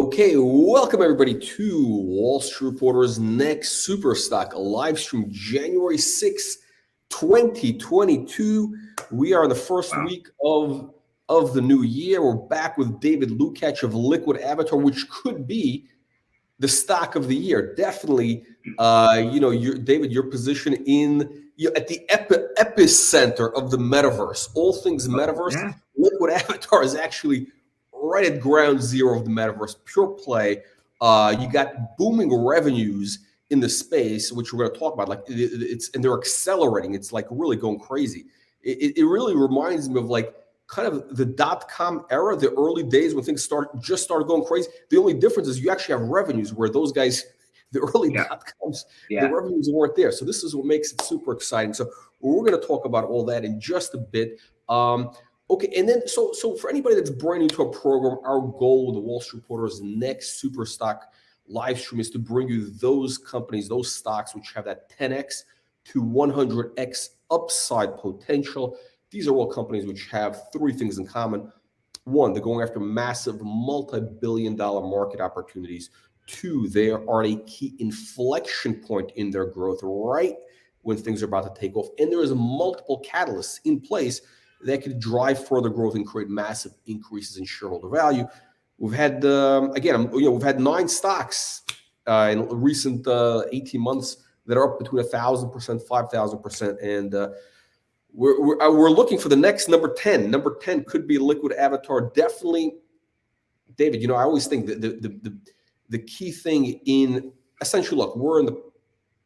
Okay, welcome everybody to Wall Street Reporter's next Super Stock live stream, January 6th, 2022. We are in the first week of the new year. We're back with David Lukacs of LQAVF, which could be the stock of the year. Definitely, David, your position at the epicenter of the metaverse. All things metaverse. LQAVF is actually right at ground zero of the metaverse, pure play. You got booming revenues in the space, which we're going to talk about. Like and they're accelerating. It's like really going crazy. It really reminds me of like kind of the .com era, the early days when things just started going crazy. The only difference is you actually have revenues where those guys, the early .coms, the revenues weren't there. So this is what makes it super exciting. So we're going to talk about all that in just a bit. Okay, and then so for anybody that's brand new to our program, our goal with the Wall Street Reporter's next Super Stock live stream is to bring you those companies, those stocks which have that 10x to 100x upside potential. These are all companies which have three things in common. One, they're going after massive multi-billion-dollar market opportunities. Two, they are at a key inflection point in their growth right when things are about to take off. And there is multiple catalysts in place that could drive further growth and create massive increases in shareholder value. We've had, we've had 9 stocks in recent 18 months that are up between 1,000%, 5,000%, and we're looking for the next number 10. Number 10 could be LQAVF. Definitely, David. I always think that the key thing in essentially, look, we're in the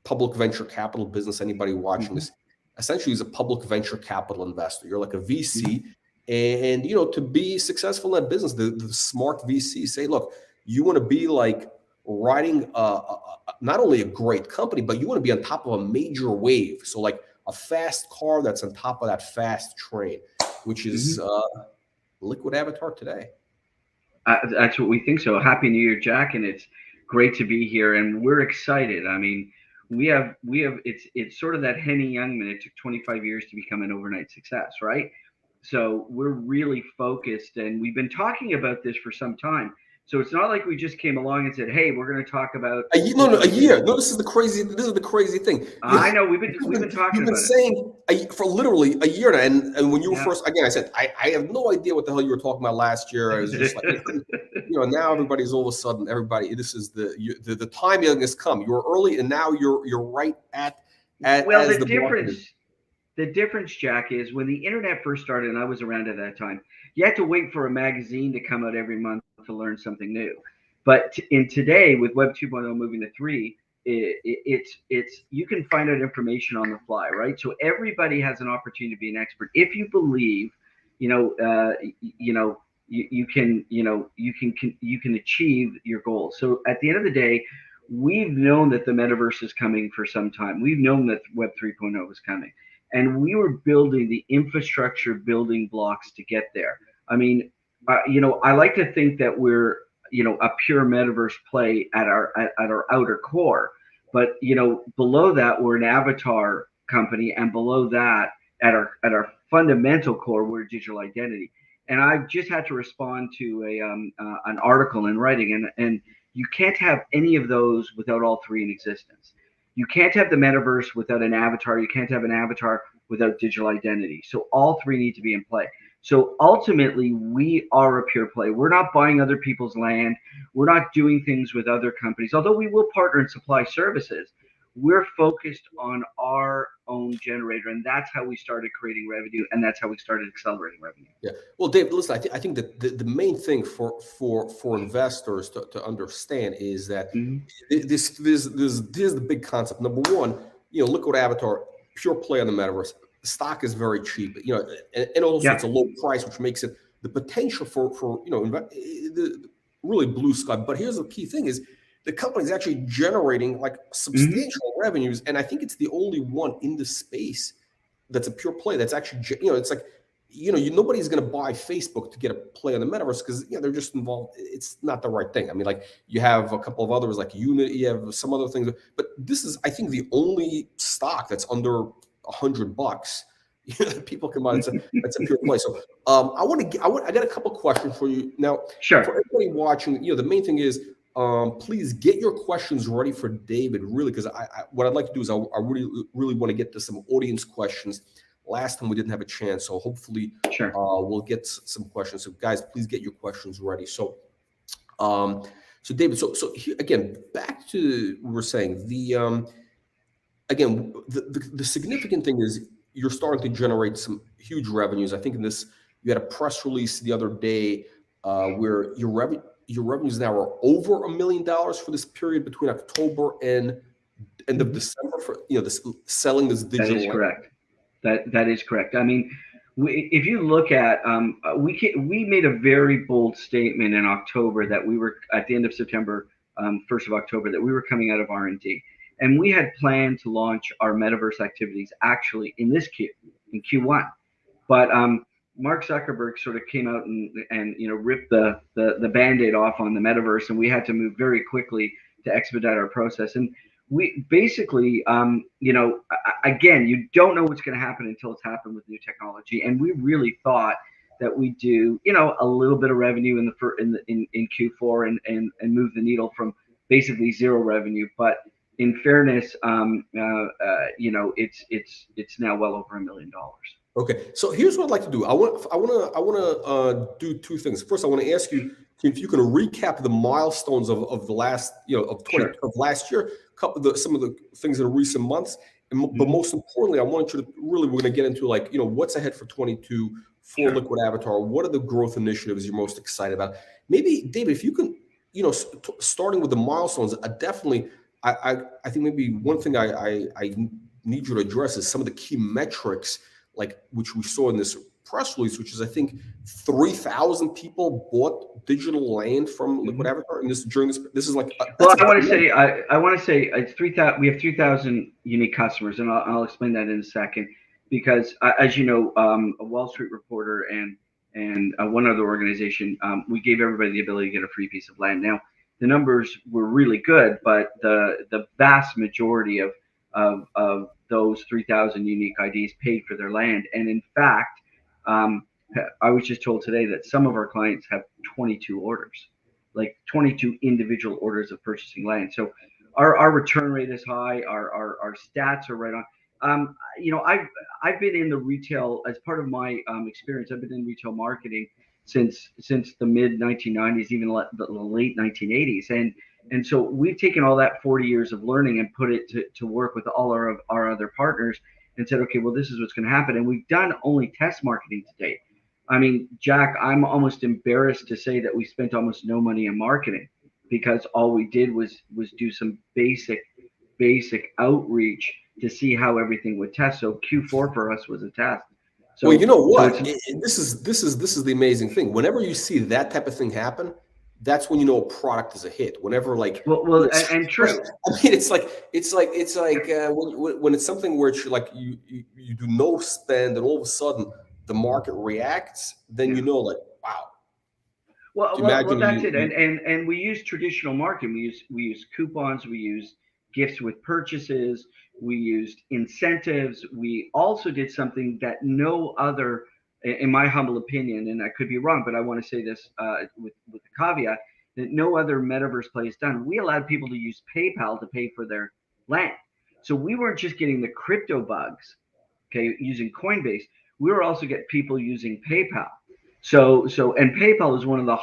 public venture capital business. Anybody watching this essentially is a public venture capital investor. You're like a VC, and to be successful in that business, the smart VCs say, look, you want to be like riding not only a great company, but you want to be on top of a major wave. So like a fast car that's on top of that fast train, which is LQAVF today. That's what we think. So happy New Year, Jack, and it's great to be here, and we're excited. I mean, we have it's sort of that Henny Youngman. It took 25 years to become an overnight success, right? So we're really focused, and we've been talking about this for some time. So it's not like we just came along and said, "Hey, we're going to talk about a year." No, this is the crazy thing. I know we've been talking. You've been saying for literally a year now, and when you were first, again, I said I have no idea what the hell you were talking about last year. I was just like, now everybody's all of a sudden This is the timing has come. You were early, and now you're right at well, the difference. The difference, Jack, is when the internet first started, and I was around at that time, you had to wait for a magazine to come out every month to learn something new. But in today, with Web 2.0 moving to 3, it's you can find out information on the fly, right? So everybody has an opportunity to be an expert if you believe, you can achieve your goals. So at the end of the day, we've known that the metaverse is coming for some time. We've known that Web 3.0 is coming. And we were building the infrastructure building blocks to get there. I mean, I like to think that we're, a pure metaverse play at our outer core. But, below that, we're an avatar company. And below that, at our fundamental core, we're digital identity. And I've just had to respond to an article in writing. And you can't have any of those without all three in existence. You can't have the metaverse without an avatar. You can't have an avatar without digital identity. So all three need to be in play. So ultimately, we are a pure play. We're not buying other people's land. We're not doing things with other companies, although we will partner and supply services. We're focused on our own generator, and that's how we started creating revenue, and that's how we started accelerating revenue. Yeah. Well, Dave, listen, I think that the main thing for investors to understand is that this is the big concept. Number one, LQAVF, pure play on the metaverse. The stock is very cheap, and also it's a low price, which makes it the potential for the really blue sky. But here's the key thing: is the company is actually generating like substantial revenues, and I think it's the only one in the space that's a pure play. That's actually, it's like, nobody's going to buy Facebook to get a play on the metaverse because they're just involved. It's not the right thing. I mean, like you have a couple of others like Unity, you have some other things, but this is, I think, the only stock that's under $100 people come on. It's a pure play. So I got a couple questions for you now. Sure. For everybody watching, the main thing is, please get your questions ready for David, really, because what I'd like to do is I really want to get to some audience questions. Last time we didn't have a chance, so hopefully Sure. We'll get some questions. So guys, please get your questions ready. So David, so again, back to what we were saying, again, the significant thing is you're starting to generate some huge revenues. I think you had a press release the other day where your revenues now are over $1 million for this period between October and end of December for selling this digital. That is correct. That is correct. I mean, if you look at, we made a very bold statement in October that we were at the end of September, 1st of October, that we were coming out of R&D, and we had planned to launch our metaverse activities actually in Q1, but Mark Zuckerberg sort of came out and ripped the Band-Aid off on the metaverse, and we had to move very quickly to expedite our process. And we basically, again, you don't know what's going to happen until it's happened with new technology. And we really thought that we do, a little bit of revenue in Q4 and move the needle from basically zero revenue. But in fairness, it's now well over $1 million. Okay, so here's what I'd like to do. I want to do two things. First, I want to ask you if you can recap the milestones of the last, of last year, some of the things in recent months, but most importantly, I want you to we're going to get into what's ahead for 22 for Liquid Avatar. What are the growth initiatives you're most excited about? Maybe David, if you can, starting with the milestones, I think maybe one thing I need you to address is some of the key metrics, which we saw in this press release, which is I think 3,000 people bought digital land from Liquid Avatar, and this is like. Well, I want to say it's 3,000. We have 3,000 unique customers, and I'll explain that in a second, because as you know, a Wall Street Reporter and one other organization, we gave everybody the ability to get a free piece of land. Now, the numbers were really good, but the vast majority of those 3,000 unique IDs paid for their land. And in fact, I was just told today that some of our clients have 22 orders, like 22 individual orders of purchasing land. So our return rate is high. Our stats are right on. I've been in the retail, as part of my experience, I've been in retail marketing since the mid 1990s, even the late 1980s. And so we've taken all that 40 years of learning and put it to work with all our other partners and said, okay, well, this is what's going to happen. And we've done only test marketing to date. I mean, Jack, I'm almost embarrassed to say that we spent almost no money in marketing, because all we did was do some basic outreach to see how everything would test. So Q4 for us was a test. So, well, you know what? This is the amazing thing. Whenever you see that type of thing happen, that's when you know a product is a hit. Whenever and true. I mean, it's like when it's something where it's like you do no spend and all of a sudden the market reacts, then you know, wow. Well, that's it. And we use traditional marketing. We use coupons. We use gifts with purchases. We used incentives. We also did something that no other, in my humble opinion, and I could be wrong, but I want to say this with the caveat that no other metaverse play has done. We allowed people to use PayPal to pay for their land. So we weren't just getting the crypto bugs, okay, using Coinbase. We were also getting people using PayPal. So and PayPal is one of the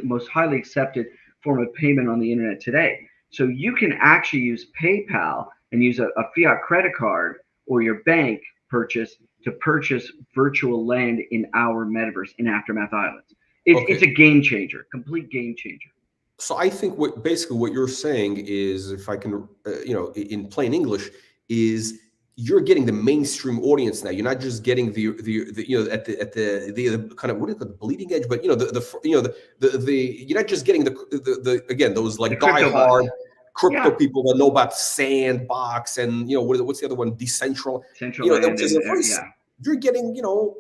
most highly accepted form of payment on the internet today. So you can actually use PayPal and use a fiat credit card or your bank purchase to purchase virtual land in our metaverse in Aftermath Islands. It's a game changer, complete game changer. So I think what you're saying is, if I can, in plain English, is you're getting the mainstream audience now. You're not just getting the kind of, what do you call the bleeding edge, but you're not just getting the those like diehard crypto people that know about Sandbox and what's the other one, Decentraland. You're getting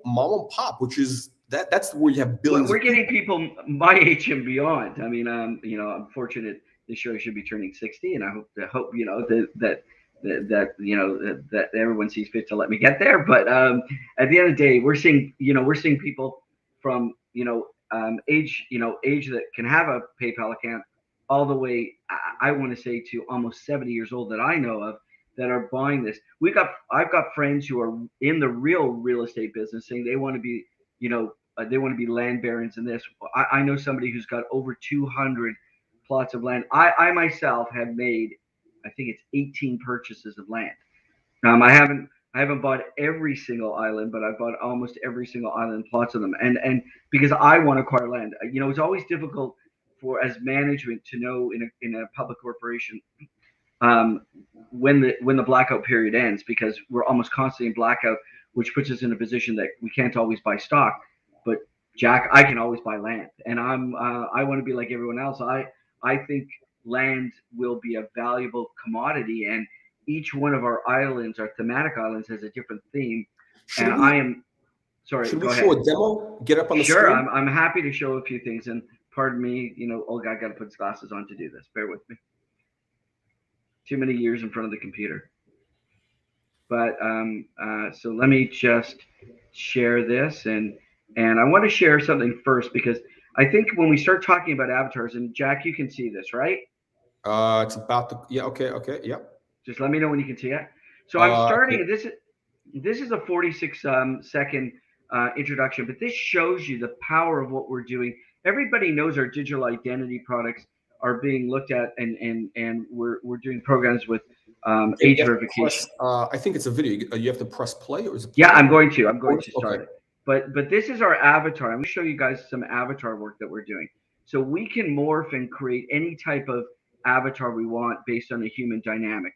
mom and pop, which is that's where you have billions. We're getting people my age and beyond. I mean, I'm fortunate this year I should be turning 60, and I hope that that everyone sees fit to let me get there. But at the end of the day, we're seeing people from age that can have a PayPal account all the way, I want to say, to almost 70 years old that I know of that are buying this. I've got friends who are in the real estate business saying they want to be they want to be land barons in this. I know somebody who's got over 200 plots of land. I myself have made, I think it's 18 purchases of land. I haven't bought every single island, but I've bought almost every single island, plots of them, and because I want to acquire land. It's always difficult for as management to know in a public corporation when the blackout period ends, because we're almost constantly in blackout, which puts us in a position that we can't always buy stock. But Jack, I can always buy land, and I want to be like everyone else. I think land will be a valuable commodity, and each one of our islands, our thematic islands, has a different theme. Should we show a demo? Get up on the screen. Sure, I'm happy to show a few things, and pardon me, old guy got to put his glasses on to do this. Bear with me. Too many years in front of the computer. But so let me just share this, and I want to share something first, because I think when we start talking about avatars, and Jack, you can see this, right? It's about to, yeah, okay, yeah. Just let me know when you can see it. So I'm starting. Yeah. This is a 46 second introduction, but this shows you the power of what we're doing. Everybody knows our digital identity products are being looked at, and we're doing programs with age verification. I think it's a video. You have to press play, or is it play? Yeah, I'm going to start it. But this is our avatar. I'm going to show you guys some avatar work that we're doing. So we can morph and create any type of avatar we want based on the human dynamic.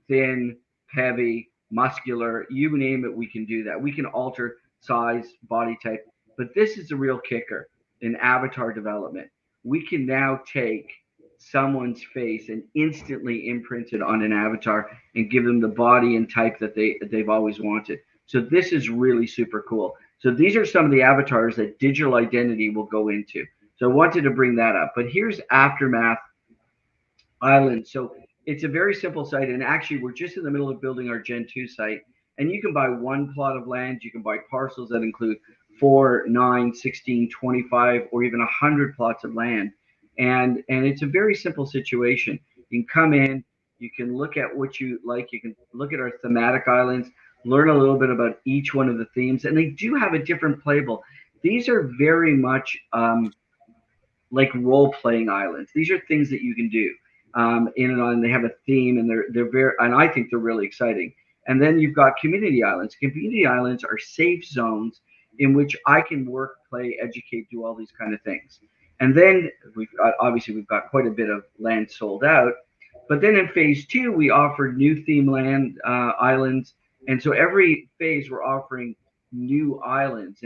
Thin, heavy, muscular, you name it, we can do that. We can alter size, body type. But this is the real kicker in avatar development. We can now take someone's face and instantly imprint it on an avatar and give them the body and type that they've always wanted. So this is really super cool. So these are some of the avatars that digital identity will go into. So I wanted to bring that up. But here's Aftermath Island. So it's a very simple site, and actually we're just in the middle of building our Gen 2 site, and you can buy one plot of land. You can buy parcels that include 4, 9, 16, 25, or even 100 plots of land. And it's a very simple situation. You can come in, you can look at what you like, you can look at our thematic islands, learn a little bit about each one of the themes, and they do have a different playable. These are very much like role-playing islands. These are things that you can do in and on. They have a theme, and they're very, and I think they're really exciting. And then you've got community islands. Community islands are safe zones in which I can work, play, educate, do all these kind of things. And then we've got quite a bit of land sold out. But then in phase 2, we offer new theme land islands. And so every phase we're offering new islands.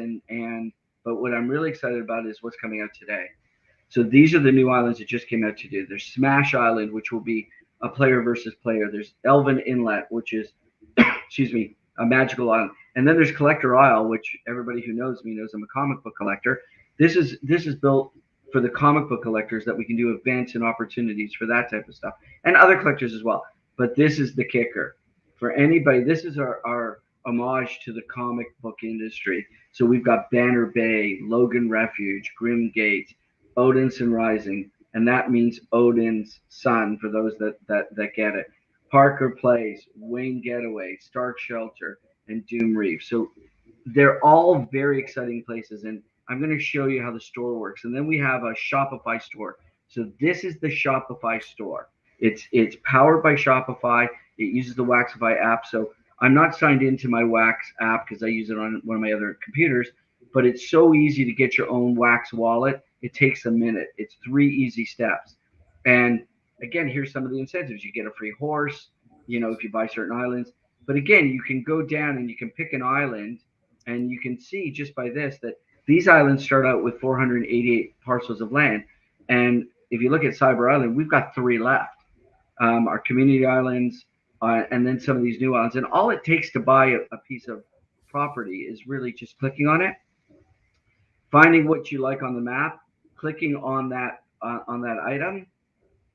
But what I'm really excited about is what's coming out today. So these are the new islands that just came out today. There's Smash Island, which will be a player versus player. There's Elven Inlet, which is, excuse me, a magical island. And then there's Collector Isle, which everybody who knows me knows I'm a comic book collector. This is built for the comic book collectors, that we can do events and opportunities for that type of stuff, and other collectors as well. But this is the kicker for anybody. This is our homage to the comic book industry. So we've got Banner Bay, Logan Refuge, Grim Gate, Odinson Rising, and that means Odin's son for those that get it. Parker Place, Wayne Getaway, Stark Shelter, and Doom Reef. So they're all very exciting places, and I'm going to show you how the store works. And then we have a Shopify store. So this is the Shopify store. It's powered by Shopify. It uses the Waxify app. So I'm not signed into my Wax app because I use it on one of my other computers, but it's so easy to get your own Wax wallet. It takes a minute. It's 3 easy steps. And again, here's some of the incentives. You get a free horse, if you buy certain islands. But again, you can go down and you can pick an island, and you can see just by this that these islands start out with 488 parcels of land. And if you look at Cyber Island, we've got 3 left. Our community islands, and then some of these new islands. And all it takes to buy a piece of property is really just clicking on it, finding what you like on the map, clicking on that item,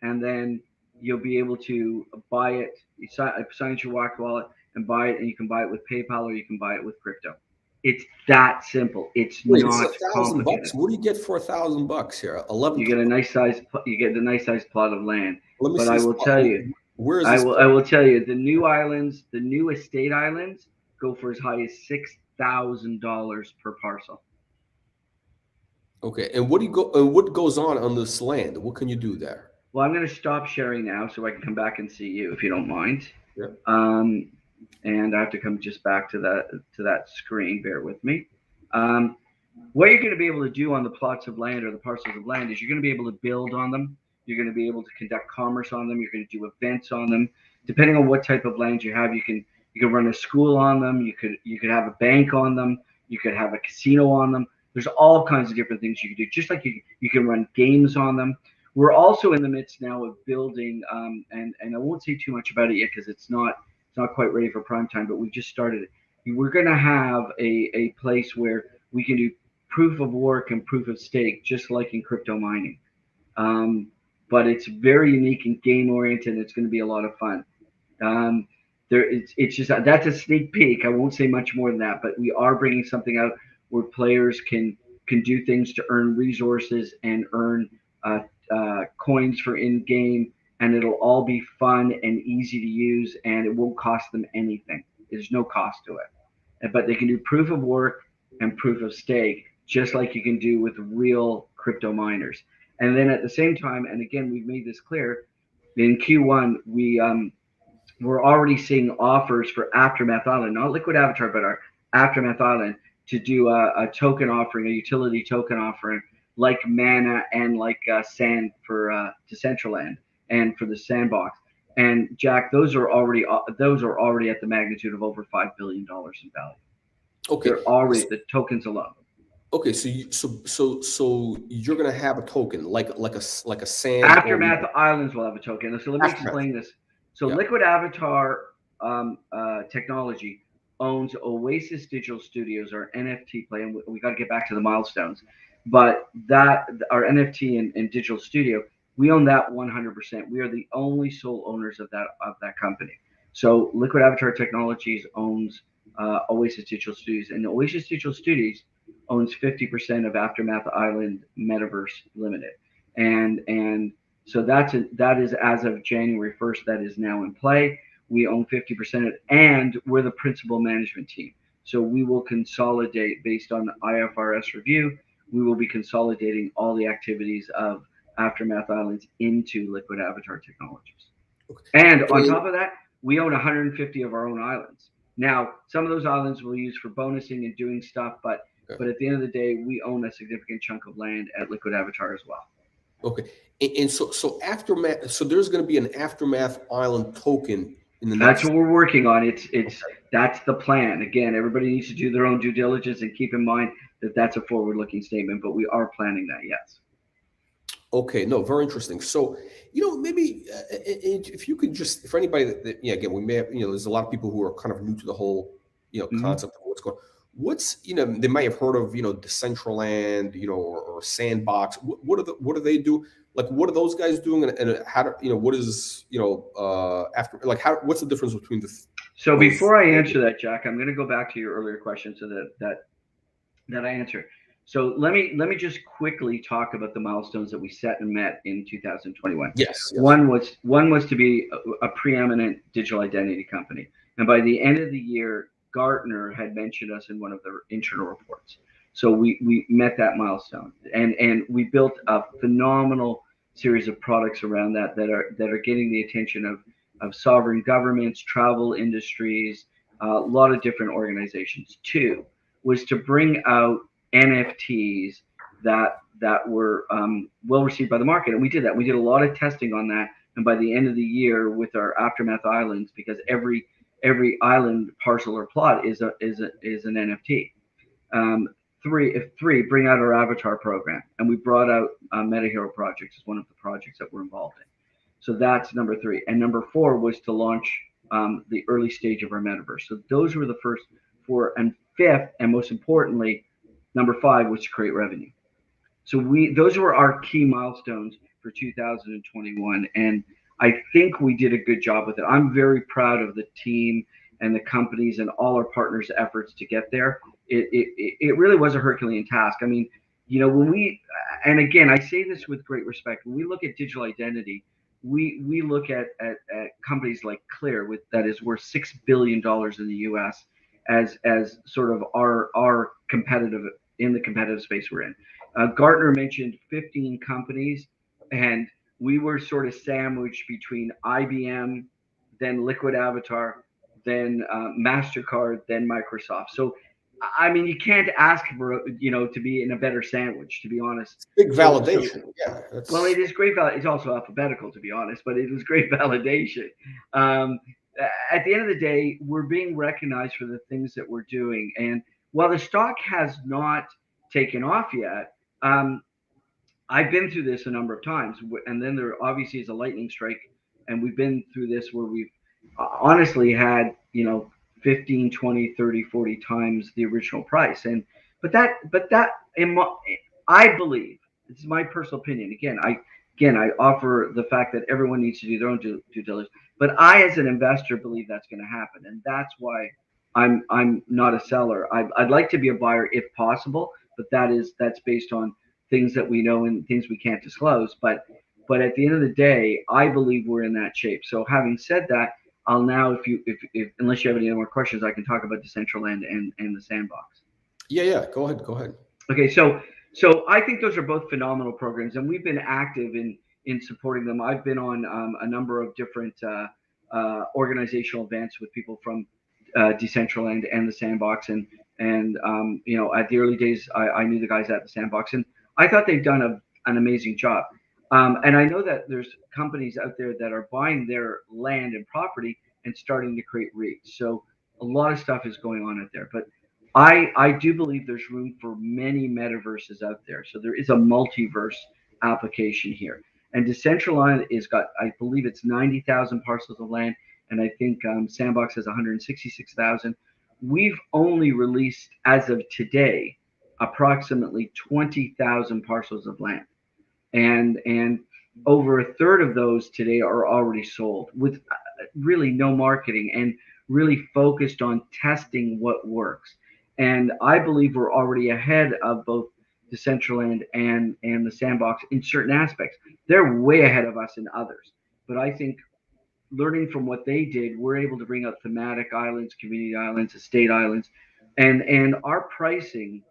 and then you'll be able to buy it. You sign your Wax wallet and buy it, and you can buy it with PayPal or you can buy it with crypto. It's that simple. It's Wait, it's not complicated. $1,000. What do you get for $1,000 here? 11. You get a nice size. You get a nice size plot of land. Let me But see I this will plot. tell you, Where is this I will tell you, the new islands, the new estate islands, go for as high as $6,000 per parcel. Okay, and what do you go? And what goes on this land? What can you do there? Well, I'm going to stop sharing now so I can come back and see you if you don't mind. Yeah. And I have to come just back to that screen. Bear with me. What you're going to be able to do on the plots of land or the parcels of land is you're going to be able to build on them. You're going to be able to conduct commerce on them. You're going to do events on them. Depending on what type of land you have, you can run a school on them. You could have a bank on them. You could have a casino on them. There's all kinds of different things you can do. Just like you can run games on them. We're also in the midst now of building, and I won't say too much about it yet because it's not quite ready for prime time. But we just started it. We're going to have a place where we can do proof of work and proof of stake, just like in crypto mining. But it's very unique and game oriented. And it's going to be a lot of fun. It's just that's a sneak peek. I won't say much more than that. But we are bringing something out where players can do things to earn resources and earn coins for in-game, and it'll all be fun and easy to use, and it won't cost them anything. There's no cost to it. But they can do proof of work and proof of stake, just like you can do with real crypto miners. And then at the same time, and again, we've made this clear, in Q1, we're already seeing offers for Aftermath Island, not Liquid Avatar, but our Aftermath Island, to do a token offering, a utility token offering, like Mana and like Sand for Decentraland and for the Sandbox. And Jack, those are already at the magnitude of over $5 billion in value. Okay, they're already the tokens alone. Okay, so you're gonna have a token like a Sand. Aftermath Islands will have a token. So let me explain this. So Liquid Avatar technology owns Oasis Digital Studios, our NFT play, and we got to get back to the milestones. But that our NFT and digital studio, we own that 100%. We are the only sole owners of that company. So Liquid Avatar Technologies owns Oasis Digital Studios, and Oasis Digital Studios owns 50% of Aftermath Island Metaverse Limited, and so that is as of January 1st. That is now in play. We own 50% of it, and we're the principal management team. So we will consolidate based on the IFRS review. We will be consolidating all the activities of Aftermath Islands into Liquid Avatar Technologies. Okay. And on top of that, we own 150 of our own islands. Now, some of those islands we'll use for bonusing and doing stuff, but at the end of the day, we own a significant chunk of land at Liquid Avatar as well. Okay, and so Aftermath. So there's going to be an Aftermath Island token. That's what we're working on. That's the plan. Again, everybody needs to do their own due diligence and keep in mind that that's a forward-looking statement, but we are planning that, yes. Okay, no, very interesting. So, maybe if you could just, for anybody that again, we may have, there's a lot of people who are kind of new to the whole, concept of what's going on. What's, they might have heard of, Decentraland, or Sandbox. What do they do? Like, what are those guys doing, and how do what is after, like, what's the difference between the? So before I answer that, Jack, I'm going to go back to your earlier question so that I answer. So let me just quickly talk about the milestones that we set and met in 2021. Yes. One was to be a preeminent digital identity company, and by the end of the year, Gartner had mentioned us in one of their internal reports. So we met that milestone, and we built a phenomenal series of products around that are getting the attention of sovereign governments, travel industries, a lot of different organizations. Two was to bring out NFTs that were well received by the market, and we did that. We did a lot of testing on that, and by the end of the year, with our Aftermath Islands, because every island parcel or plot is an NFT. Three, bring out our avatar program, and we brought out Meta Hero Projects as one of the projects that we're involved in. So that's number 3, and number 4 was to launch the early stage of our metaverse. So those were the first 4, and 5th, and most importantly, number 5 was to create revenue. So those were our key milestones for 2021, and I think we did a good job with it. I'm very proud of the team and the companies and all our partners' efforts to get there. It really was a Herculean task. I mean, when we, and again, I say this with great respect, when we look at digital identity, we look at companies like Clear that is worth $6 billion in the U.S. as sort of our competitive in the competitive space we're in. Gartner mentioned 15 companies, and we were sort of sandwiched between IBM, then Liquid Avatar, then MasterCard, then Microsoft. So, I mean, you can't ask for to be in a better sandwich, to be honest. Big validation. Yeah. Well, it is great. It's also alphabetical, to be honest, but it was great validation. At the end of the day, we're being recognized for the things that we're doing, and while the stock has not taken off yet, I've been through this a number of times, and then there obviously is a lightning strike, and we've been through this where we've honestly had 15, 20, 30, 40 times the original price. And but that I believe, this is my personal opinion. Again, I offer the fact that everyone needs to do their own due diligence, but I as an investor believe that's going to happen, and that's why I'm not a seller. I'd like to be a buyer if possible, but that's based on things that we know and things we can't disclose. But at the end of the day, I believe we're in that shape. So having said that, I'll now, if unless you have any more questions, I can talk about Decentraland and the Sandbox. Yeah. Go ahead. Okay, so I think those are both phenomenal programs, and we've been active in supporting them. I've been on a number of different organizational events with people from Decentraland and the Sandbox, and at the early days, I knew the guys at the Sandbox, and I thought they've done an amazing job. And I know that there's companies out there that are buying their land and property and starting to create REITs. So a lot of stuff is going on out there. But I do believe there's room for many metaverses out there. So there is a multiverse application here. And Decentraland is got, I believe it's 90,000 parcels of land. And I think Sandbox has 166,000. We've only released, as of today, approximately 20,000 parcels of land. And over a third of those today are already sold with really no marketing and really focused on testing what works. And I believe we're already ahead of both Decentraland and the Sandbox in certain aspects. They're way ahead of us in others. But I think learning from what they did, we're able to bring up thematic islands, community islands, estate islands, and our pricing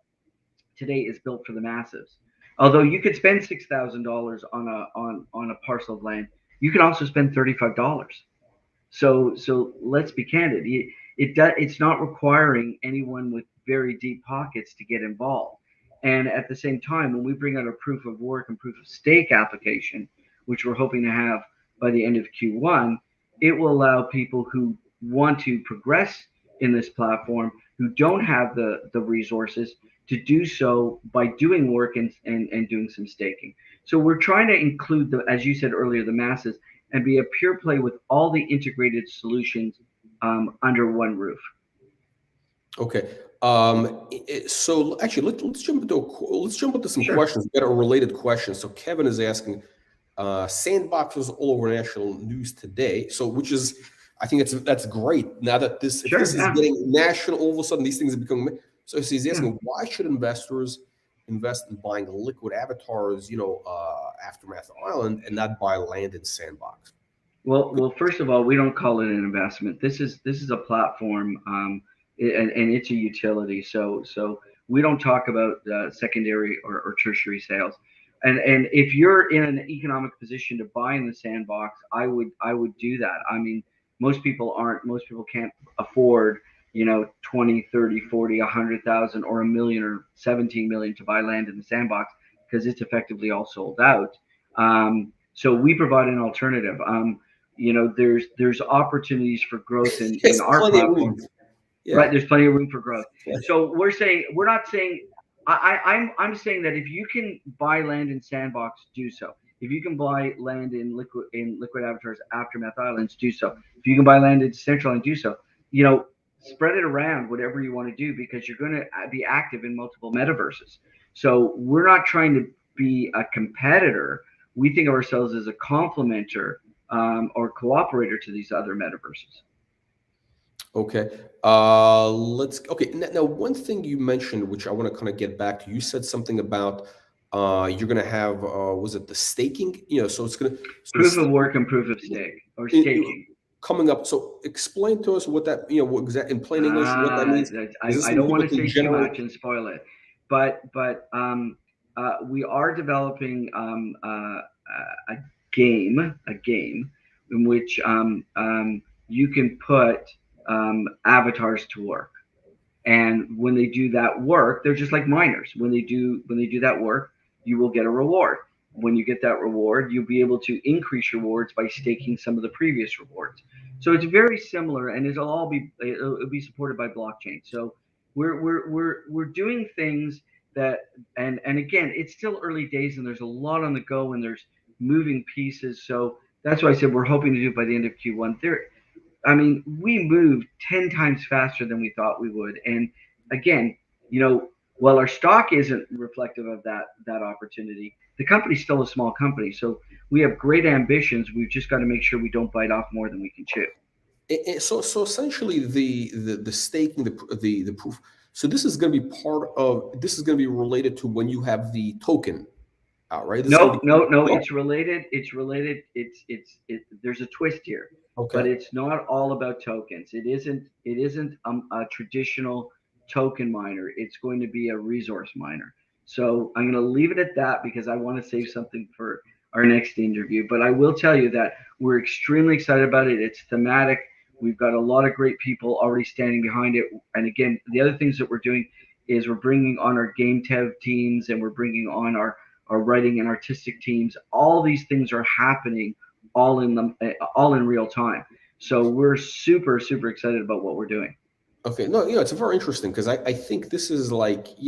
today is built for the masses. Although you could spend $6,000 on a parcel of land, you can also spend $35. So let's be candid. It's not requiring anyone with very deep pockets to get involved. And at the same time, when we bring out a proof of work and proof of stake application, which we're hoping to have by the end of Q1, it will allow people who want to progress in this platform, who don't have the resources, to do so by doing work and doing some staking. So we're trying to include, as you said earlier, the masses, and be a pure play with all the integrated solutions under one roof. Okay. So actually, let's jump into some questions. We got a related question. So Kevin is asking, Sandbox was all over national news today. So which is, I think that's great. Now that this is getting national, all of a sudden these things are becoming. So he's asking, why should investors invest in buying liquid avatars, Aftermath Island, and not buy land in Sandbox? Well, first of all, we don't call it an investment. This is a platform, and it's a utility. So we don't talk about secondary or tertiary sales. And if you're in an economic position to buy in the Sandbox, I would do that. I mean, most people aren't. Most people can't afford 20, 30, 40, 100,000 or $1 million or 17 million to buy land in the Sandbox, because it's effectively all sold out. So we provide an alternative. There's opportunities for growth in our platform. Yeah. Right, there's plenty of room for growth. Yeah. So we're not saying. I'm saying that if you can buy land in Sandbox, do so. If you can buy land in Liquid Avatar's Aftermath Islands, do so. If you can buy land in Decentraland, do so. Spread it around, whatever you want to do, because you're going to be active in multiple metaverses. So we're not trying to be a competitor. We think of ourselves as a complementer or cooperator to these other metaverses. Okay. Okay. Now, one thing you mentioned, which I want to kind of get back to, you said something about you're going to have, was it the staking? So it's going to, so the Proof of staking work and proof of stake or staking. coming up. So explain to us what that, what exact, in plain English, what that means. Is this I something don't want people to can say too generate? much and spoil it, but we are developing a game in which you can put avatars to work. And when they do that work, they're just like miners. When they do that work, you will get a reward. When you get that reward, you'll be able to increase your rewards by staking some of the previous rewards. So it's very similar, and it'll be supported by blockchain. So we're doing things that, and again, it's still early days, and there's a lot on the go, and there's moving pieces. So that's why I said we're hoping to do it by the end of Q1. I mean, we moved 10 times faster than we thought we would. And again, while our stock isn't reflective of that opportunity, the company's still a small company. So we have great ambitions. We've just got to make sure we don't bite off more than we can chew. So essentially the staking, the proof. So this is going to be this is going to be related to when you have the token out, right? This is going to No. be, It's related. There's a twist here, but okay. it's not all about tokens. It isn't a traditional token miner. It's going to be a resource miner. So I'm going to leave it at that because I want to save something for our next interview. But I will tell you that we're extremely excited about it. It's thematic. We've got a lot of great people already standing behind it. And again, the other things that we're doing is we're bringing on our game dev teams, and we're bringing on our writing and artistic teams. All these things are happening all in real time. So we're super excited about what we're doing. Okay, no, it's very interesting because I think this is like, this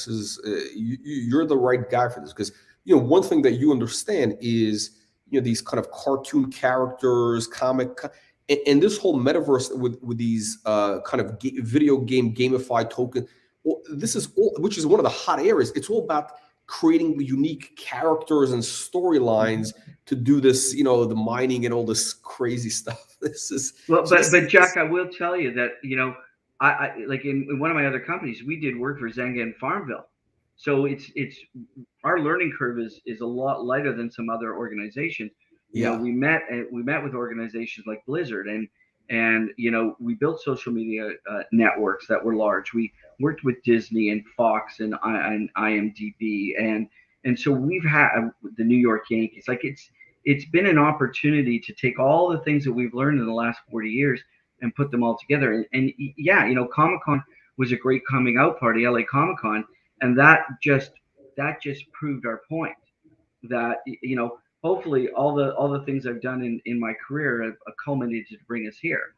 is you're the right guy for this because one thing that you understand is these kind of cartoon characters, and this whole metaverse with these kind of video game gamified token. Well, this is all, which is one of the hot areas. It's all about creating unique characters and storylines to do this, the mining and all this crazy stuff. This is Well, so this but is Jack, I will tell you that I like in one of my other companies, we did work for Zynga and Farmville. So it's our learning curve is a lot lighter than some other organizations. yeah. We met with organizations like Blizzard, and we built social media networks that were large. We worked with Disney and Fox and IMDb, and so we've had the New York Yankees. Like it's been an opportunity to take all the things that we've learned in the last 40 years and put them all together. And yeah, Comic-Con was a great coming out party, LA Comic-Con, and that just proved our point that hopefully all the things I've done in my career have culminated to bring us here.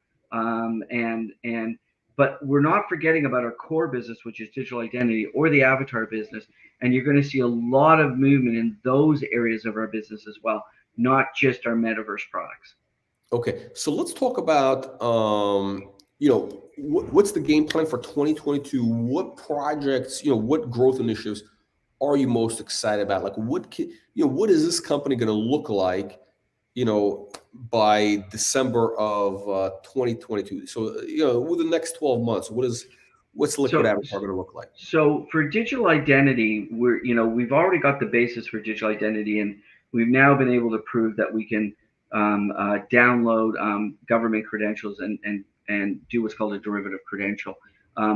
But we're not forgetting about our core business, which is digital identity or the avatar business. And you're going to see a lot of movement in those areas of our business as well, not just our metaverse products. Okay, so let's talk about what's the game plan for 2022? What projects, what growth initiatives are you most excited about? Like what is this company going to look like, by December of 2022? So, with the next 12 months, what's Liquid So Avatar going to look like? So for digital identity, we've already got the basis for digital identity, and we've now been able to prove that we can download government credentials and do what's called a derivative credential.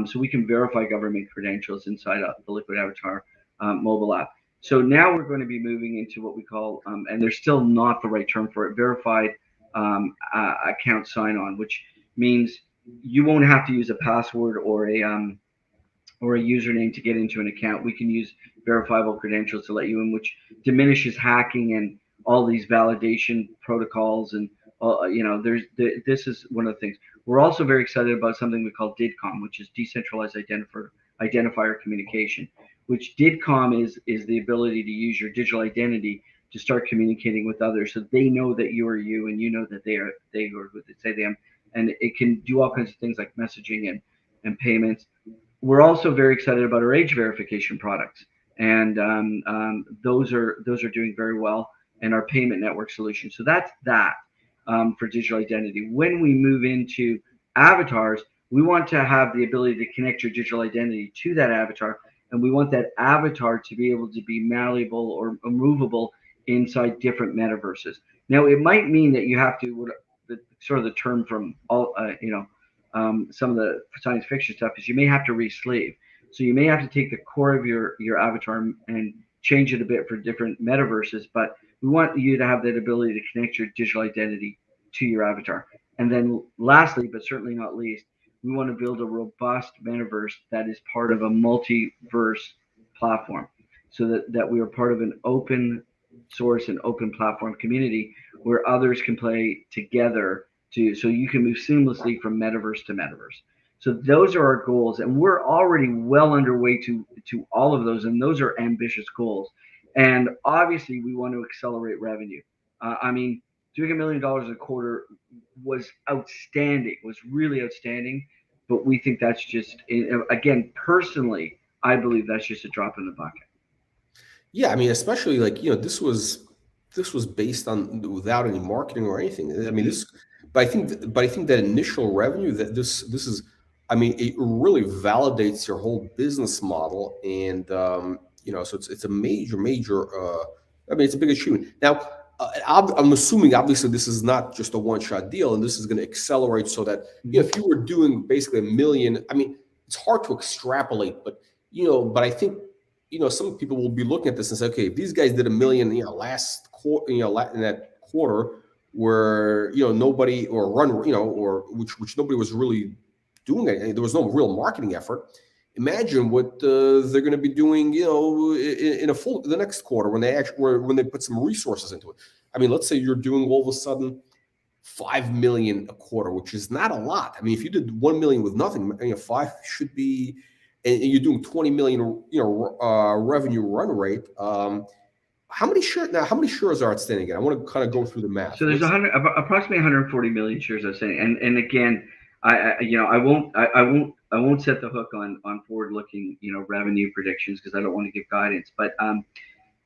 So we can verify government credentials inside the Liquid Avatar mobile app. So now we're going to be moving into what we call, and there's still not the right term for it, verified account sign-on, which means you won't have to use a password or a username to get into an account. We can use verifiable credentials to let you in, which diminishes hacking and all these validation protocols. And this is one of the things. We're also very excited about something we call DIDCOM, which is decentralized identifier communication. Which DIDCOM is the ability to use your digital identity to start communicating with others, so they know that you are you, and you know that they are who they say they are, and it can do all kinds of things like messaging and payments. We're also very excited about our age verification products, and those are doing very well. and our payment network solution. So that's that for digital identity. When we move into avatars, we want to have the ability to connect your digital identity to that avatar, and we want that avatar to be able to be malleable or movable inside different metaverses. Now, it might mean that you have to, sort of the term from all, some of the science fiction stuff is you may have to re-sleeve. So you may have to take the core of your avatar and change it a bit for different metaverses, but we want you to have that ability to connect your digital identity to your avatar. And then lastly, but certainly not least, we want to build a robust metaverse that is part of a multiverse platform, so that we are part of an open source and open platform community where others can play together so you can move seamlessly from metaverse to metaverse. So those are our goals, and we're already well underway to all of those, and those are ambitious goals. And obviously, we want to accelerate revenue. I mean, doing $1 million a quarter was outstanding, was really outstanding. But we think that's just, again, personally, I believe that's just a drop in the bucket. Yeah, I mean, especially like, this was based on without any marketing or anything. I mean, but I think that initial revenue, that this is, I mean, it really validates your whole business model, and so it's a major. I mean, it's a big achievement. Now, I'm assuming obviously this is not just a one-shot deal, and this is going to accelerate so that if you were doing basically $1 million, I mean, it's hard to extrapolate, but but I think some people will be looking at this and say, okay, if these guys did $1 million, last quarter, in that quarter where nobody or run, or which nobody was really doing it, there was no real marketing effort. Imagine what they're going to be doing, in the next quarter when they put some resources into it. I mean, let's say you're doing all of a sudden $5 million a quarter, which is not a lot. I mean, if you did $1 million with nothing, 5 should be, and you're doing 20 million, revenue run rate. How many shares are outstanding again? I want to kind of go through the math. So there's approximately 140 million shares outstanding, and again, I won't set the hook on forward-looking revenue predictions because I don't want to give guidance, but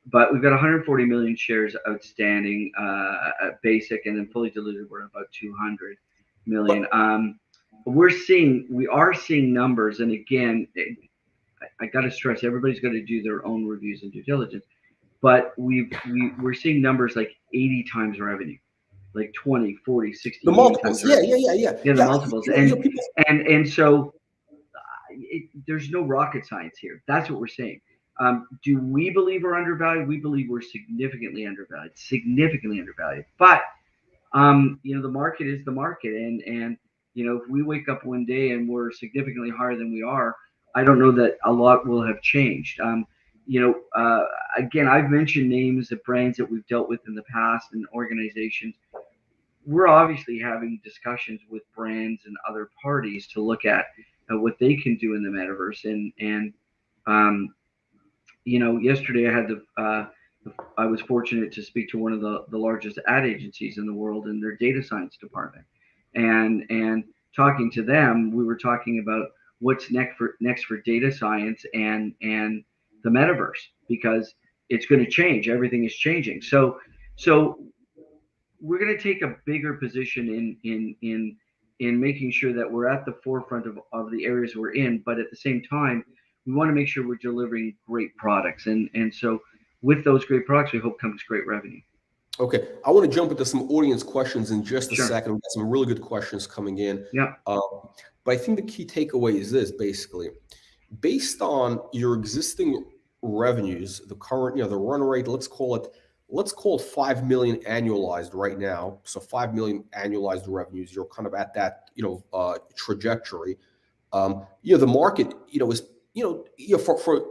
we've got 140 million shares outstanding, basic, and then fully diluted we're about 200 million. We are seeing numbers, and again, I got to stress, everybody's got to do their own reviews and due diligence, but we're seeing numbers like 80 times revenue, like 20, 40, 60, the multiples. Yeah, the multiples, and so there's no rocket science here. That's what we're saying. Do we believe we're undervalued? We believe we're significantly undervalued. But the market is the market, and if we wake up one day and we're significantly higher than we are, I don't know that a lot will have changed. Again, I've mentioned names of brands that we've dealt with in the past and organizations. We're obviously having discussions with brands and other parties to look at what they can do in the metaverse. And yesterday I was fortunate to speak to one of the largest ad agencies in the world in their data science department, and talking to them, we were talking about what's next for data science and the metaverse, because it's going to change. Everything is changing. So we're going to take a bigger position in making sure that we're at the forefront of the areas we're in, but at the same time, we want to make sure we're delivering great products. And so with those great products, we hope comes great revenue. Okay. I want to jump into some audience questions in just a second. We've got some really good questions coming in. Yeah. But I think the key takeaway is this, basically. Based on your existing revenues, the current, the run rate, let's call it 5 million annualized right now. So 5 million annualized revenues, you're kind of at that, trajectory. The market, is, for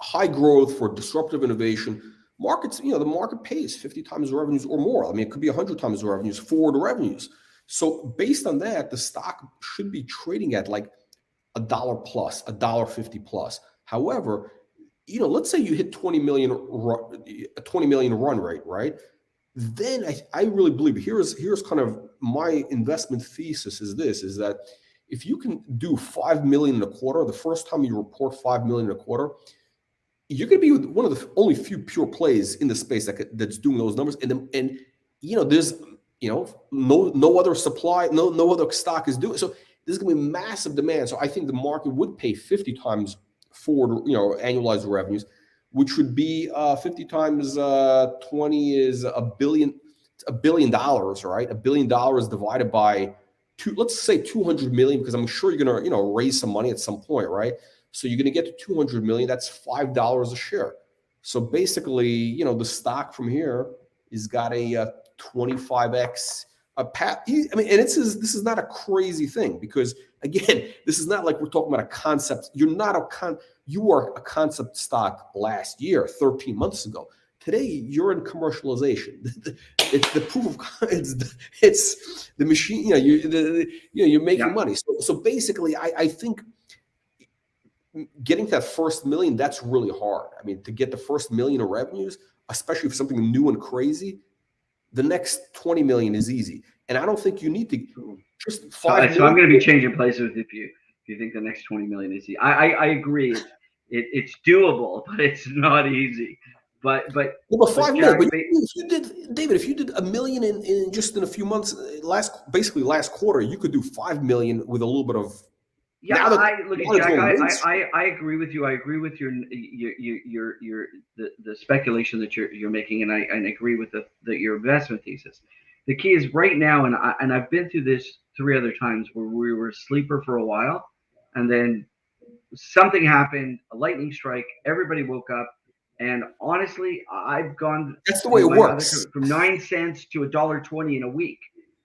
high growth, for disruptive innovation, markets, the market pays 50 times revenues or more. I mean, it could be 100 times revenues, forward revenues. So based on that, the stock should be trading at like $1 plus, $1.50 plus. However, let's say you hit 20 million run rate, right? Then I really believe here's kind of my investment thesis is that if you can do 5 million a quarter, the first time you report 5 million a quarter, you're going to be one of the only few pure plays in the space that's doing those numbers. And there's no other supply, no other stock is doing. So there's going to be massive demand. So I think the market would pay 50 times forward, annualized revenues, which would be 50 times 20 is $1 billion, right? $1 billion divided by two, let's say 200 million, because I'm sure you're going to raise some money at some point, right? So you're going to get to 200 million. That's $5 a share. So basically, the stock from here has got a 25x path. I mean, and this is not a crazy thing, because again, this is not like we're talking about a concept. You are a concept stock last year, 13 months ago. Today, you're in commercialization. It's the proof of it's the machine. You're making money. So basically, I think getting to that first million, that's really hard. I mean, to get the first million of revenues, especially for something new and crazy, the next 20 million is easy. And I don't think you need to just 5 million. So I'm going to be changing places if you think the next 20 million is easy. I agree. It's doable, but it's not easy. But 5 million. But if you did $1 million in just in a few months, basically last quarter, you could do 5 million with a little bit of. Yeah, look, Jack. I agree with you. I agree with the speculation that you're making, and I agree with your investment thesis. The key is right now, and I've been through this 3 other times where we were a sleeper for a while, and then something happened, a lightning strike, everybody woke up, and honestly, I've gone. That's the way it works. From 9 cents to $1.20 in a week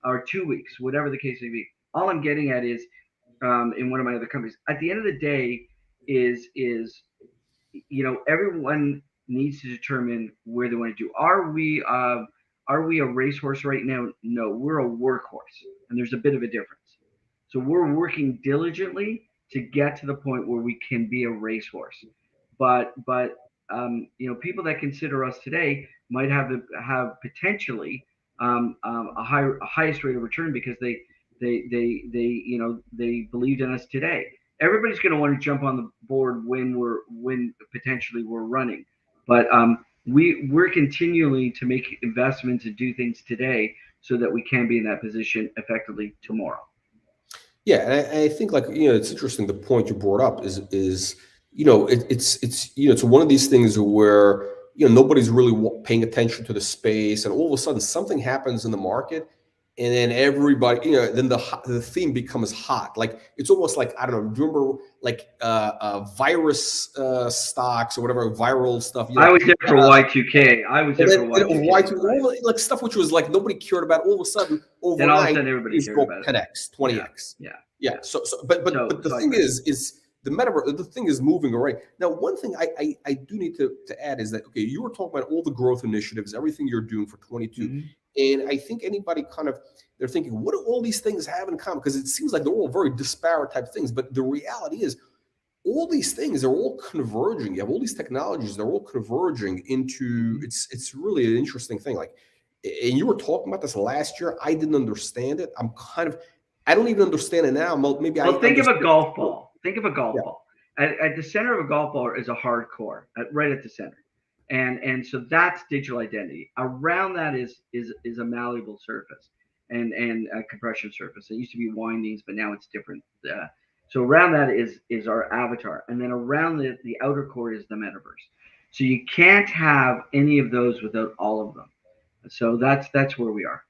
or 2 weeks, whatever the case may be. All I'm getting at is, in one of my other companies, at the end of the day, is everyone needs to determine where they want to do. Are we a racehorse right now? No, we're a workhorse, and there's a bit of a difference. So we're working diligently to get to the point where we can be a racehorse. But people that consider us today might have potentially a highest rate of return because they believed in us today. Everybody's going to want to jump on the board when potentially we're running, but we're continually to make investments and do things today so that we can be in that position effectively tomorrow. Yeah, and I think it's interesting. The point you brought up is it's one of these things where nobody's really paying attention to the space, and all of a sudden something happens in the market. And then everybody, then the theme becomes hot. Like it's almost like, I don't know. Do you remember like virus stocks or whatever, viral stuff? I was there for Y2K. I was there for Y2K. Like stuff which was like nobody cared about. All of a sudden, overnight, and all of a sudden everybody cared about 10x, 20x. Yeah. So but the thing is the metaverse. The thing is moving already. Now, one thing I do need to add is that you were talking about all the growth initiatives, everything you're doing for 22. Mm-hmm. And I think anybody they're thinking, what do all these things have in common? Because it seems like they're all very disparate type things. But the reality is all these things are all converging. You have all these technologies, they're all converging into, it's really an interesting thing. And you were talking about this last year. I didn't understand it. I don't even understand it now. Maybe think of a golf ball. Think of a golf ball. At the center of a golf ball is a hard core, right at the center. And so that's digital identity. Around that is a malleable surface and a compression surface. It used to be windings, but now it's different. So around that is our avatar, and then around the outer core is the metaverse. So you can't have any of those without all of them. So that's where we are.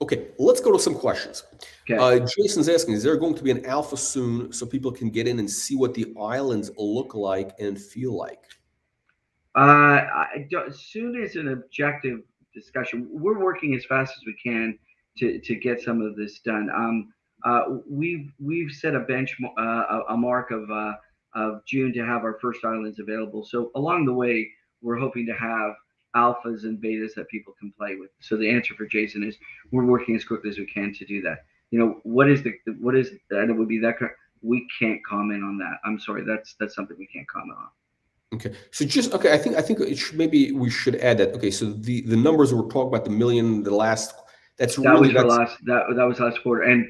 Okay, let's go to some questions. Okay. Jason's asking, is there going to be an alpha soon so people can get in and see what the islands look like and feel like? Soon as an objective discussion, we're working as fast as we can to get some of this done. We've set a mark of June to have our first islands available. So along the way, we're hoping to have alphas and betas that people can play with. So the answer for Jason is we're working as quickly as we can to do that. What is and it would be that we can't comment on that. I'm sorry, that's something we can't comment on. Okay, so I think maybe we should add that. Okay, so the numbers we're talking about, the million, that was last quarter, and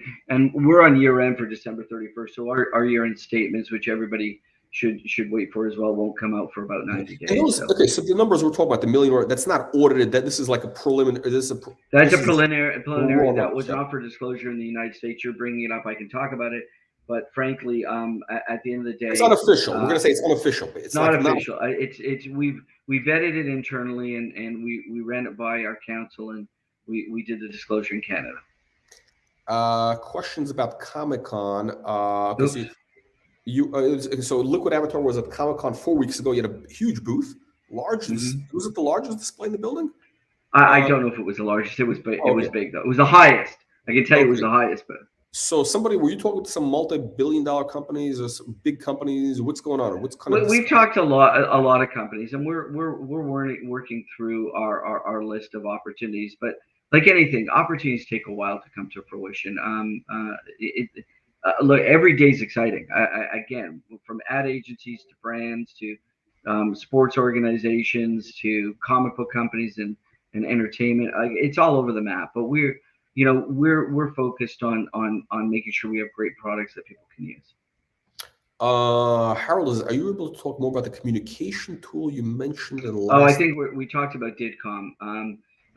we're on year end for December 31st. So our year end statements, which everybody should wait for as well. Won't come out for about 90 days. And those, okay, so the numbers we're talking about, the $1 million, that's not audited. That this is like a preliminary. That's a preliminary that was not for disclosure in the United States. You're bringing it up. I can talk about it, but frankly, at the end of the day, it's unofficial. We're gonna say it's unofficial. It's not official. It's we vetted it internally, and we ran it by our counsel, and we did the disclosure in Canada. Questions about Comic-Con. So Liquid Avatar was at Comic-Con 4 weeks ago. You had a huge booth. Was it the largest display in the building? I don't know if it was the largest. It was big. It was big though. It was the highest. I can tell you it was the highest. But so were you talking to some multi-billion-dollar companies or some big companies? What's going on? What's kind of? We've talked to a lot of companies, and we're working through our list of opportunities. But like anything, opportunities take a while to come to fruition. Look, every day is exciting. Again, from ad agencies to brands to sports organizations to comic book companies and entertainment. It's all over the map. But we're focused on making sure we have great products that people can use. Harold, are you able to talk more about the communication tool you mentioned in the last? Oh, I think we talked about Didcom.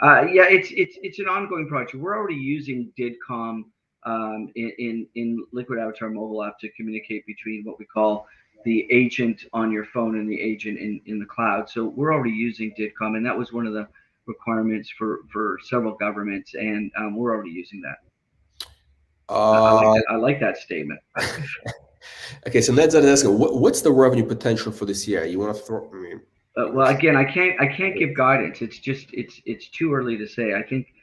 Yeah, it's an ongoing project. We're already using Didcom in Liquid Avatar mobile app to communicate between what we call the agent on your phone and the agent in the cloud. So we're already using Didcom, and that was one of the requirements for several governments, and we're already using that. I like that statement. Okay, so Ned's asking, what's the revenue potential for this year? You want to throw? Well, again, I can't give guidance. It's just it's too early to say. I think,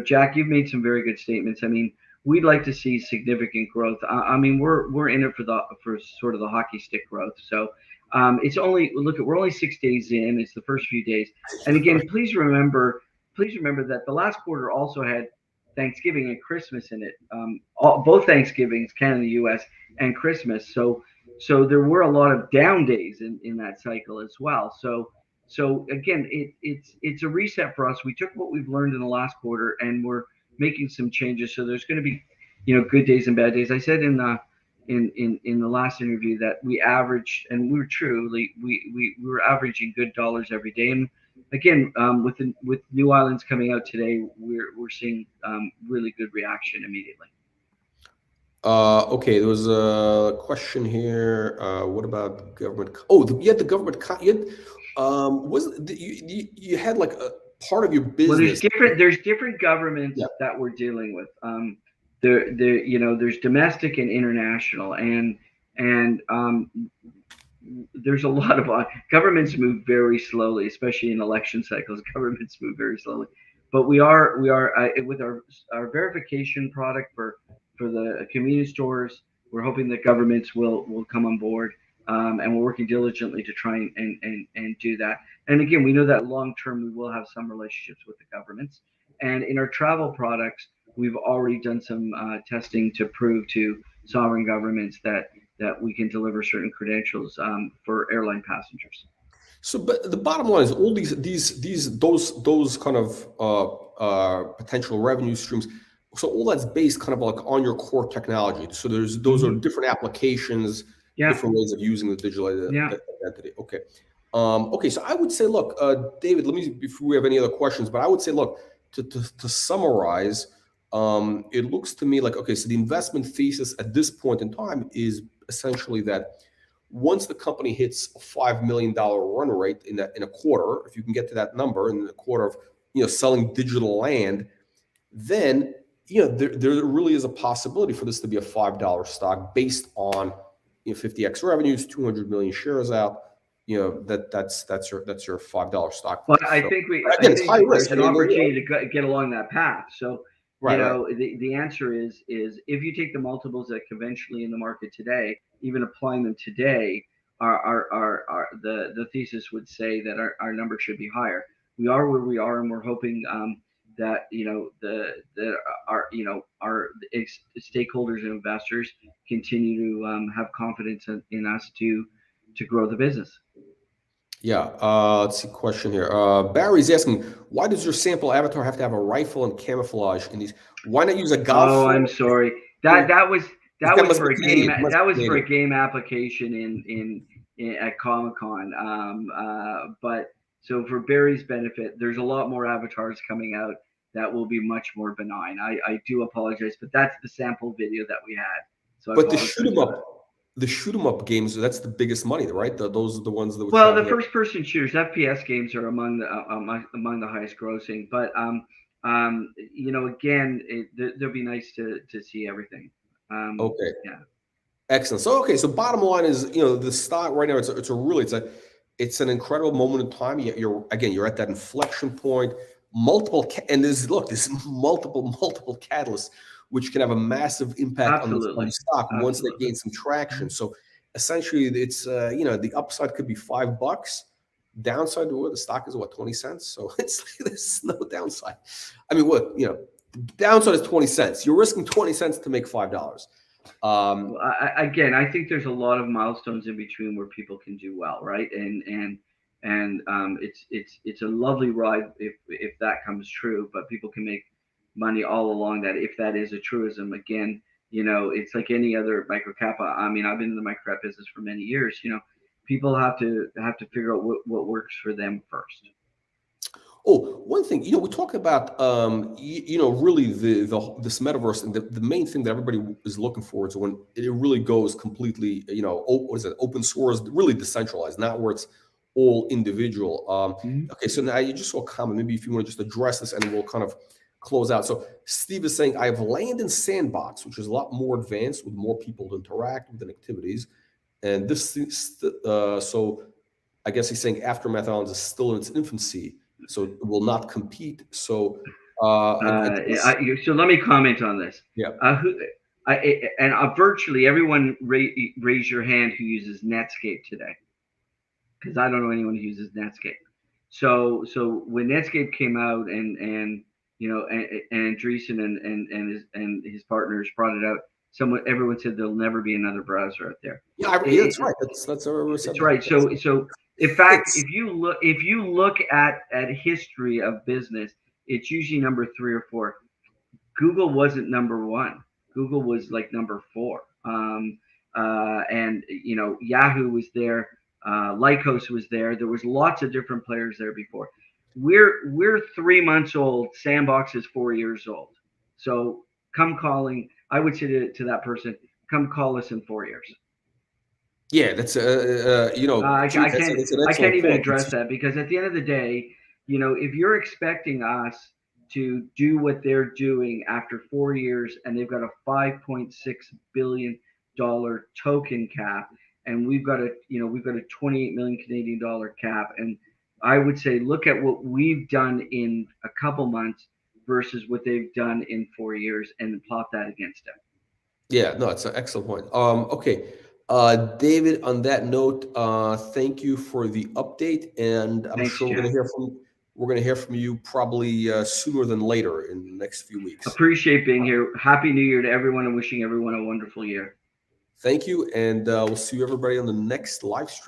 Jack, you've made some very good statements. I mean, we'd like to see significant growth. I mean, we're in it for sort of the hockey stick growth. So we're only 6 days in. It's the first few days, and again, please remember that the last quarter also had Thanksgiving and Christmas in it. Both Thanksgivings, Canada, U.S., and Christmas. So there were a lot of down days in that cycle as well. So again, it's a reset for us. We took what we've learned in the last quarter, and we're making some changes. So there's going to be, good days and bad days. I said in the last interview that we averaged, and we were averaging good dollars every day. And again, with New Islands coming out today, we're seeing really good reaction immediately. Okay, there was a question here. What about government? Oh, you had the government. You had like a part of your business. Well, there's different governments that we're dealing with. There's domestic and international, and there's a lot of governments move very slowly, especially in election cycles. Governments move very slowly, but we are with our verification product for the convenience stores. We're hoping that governments will come on board, and we're working diligently to try and do that. And again, we know that long term we will have some relationships with the governments. And in our travel products, we've already done some testing to prove to sovereign governments that we can deliver certain credentials for airline passengers. So, but the bottom line is all those kind of potential revenue streams. So all that's based kind of like on your core technology. So those are different applications, different ways of using the digital identity. Okay. Okay. So I would say, look, David, before we have any other questions, but I would say, look, to summarize, it looks to me like, okay, so the investment thesis at this point in time is essentially that once the company hits a $5 million run rate in a quarter, if you can get to that number in a quarter of, selling digital land, then there really is a possibility for this to be a $5 stock based on 50x revenues, 200 million shares out. That's your $5 stock. Well, I think there's an opportunity to get along that path. So the answer is if you take the multiples that conventionally in the market today, even applying them today, the thesis would say that our number should be higher. We are where we are, and we're hoping that our stakeholders and investors continue to have confidence in us to grow the business. Yeah. Let's see. Question here. Barry's asking, why does your sample avatar have to have a rifle and camouflage in these? Why not use a golf? Oh, I'm sorry. That that was for a game. That was for a Canadian. game application at Comic-Con. But so for Barry's benefit, there's a lot more avatars coming out that will be much more benign. I do apologize, but that's the sample video that we had. So But the shoot 'em up games, that's the biggest money, right? Those are the ones that would. Well, the first person shooters, FPS games, are among the highest grossing. But you know, again, it'll be nice to see everything. Okay. Yeah. Excellent. So okay, so bottom line is, you know, the stock right now, it's an incredible moment in time. You're at that inflection point. And there's multiple catalysts which can have a massive impact on the stock once they gain some traction. So essentially, it's you know, the upside could be $5. Downside to the stock is what, 20 cents. So there's no downside. I mean, what, you know, the downside is 20 cents. You're risking 20 cents to make $5. Again, I think there's a lot of milestones in between where people can do well, right? And it's a lovely ride if that comes true, but people can make money all along that, if that is a truism. Again, you know, it's like any other microcap. I mean, I've been in the microcap business for many years. You know, people have to figure out what works for them first. Oh, one thing, you know, we talk about, you know, really this metaverse, and the main thing that everybody is looking for is when it really goes completely, you know, what is it, open source, really decentralized, not where it's all individual. Okay, so now you just saw a comment. Maybe if you want to just address this, and we'll kind of close out. So Steve is saying, I have land in Sandbox, which is a lot more advanced with more people to interact with and activities. And this, so I guess he's saying Aftermath Islands is still in its infancy, so it will not compete. So, so let me comment on this. Yeah. Virtually everyone raise your hand who uses Netscape today, because I don't know anyone who uses Netscape. So when Netscape came out, and you know, and Andreessen and his partners brought it out, everyone said there'll never be another browser out there. Yeah, that's right. That's right. So in fact, if you look at history of business, it's usually number 3 or 4. Google wasn't number 1. Google was like number 4. And you know, Yahoo was there, Lycos was there. There was lots of different players there before. We're 3 months old. Sandbox is 4 years old. So come calling. I would say to that person, come call us in 4 years. Yeah, that's you know, I can't even address that, because at the end of the day, you know, if you're expecting us to do what they're doing after 4 years, and they've got a $5.6 billion token cap, and we've got a 28 million Canadian dollar cap, and I would say look at what we've done in a couple months versus what they've done in 4 years, and plot that against it. Yeah, no, it's an excellent point. Okay. David, on that note, thank you for the update, and I'm sure we're going to hear from you probably sooner than later in the next few weeks. Appreciate being here. Happy New Year to everyone, and wishing everyone a wonderful year. Thank you, and we'll see you everybody on the next live stream.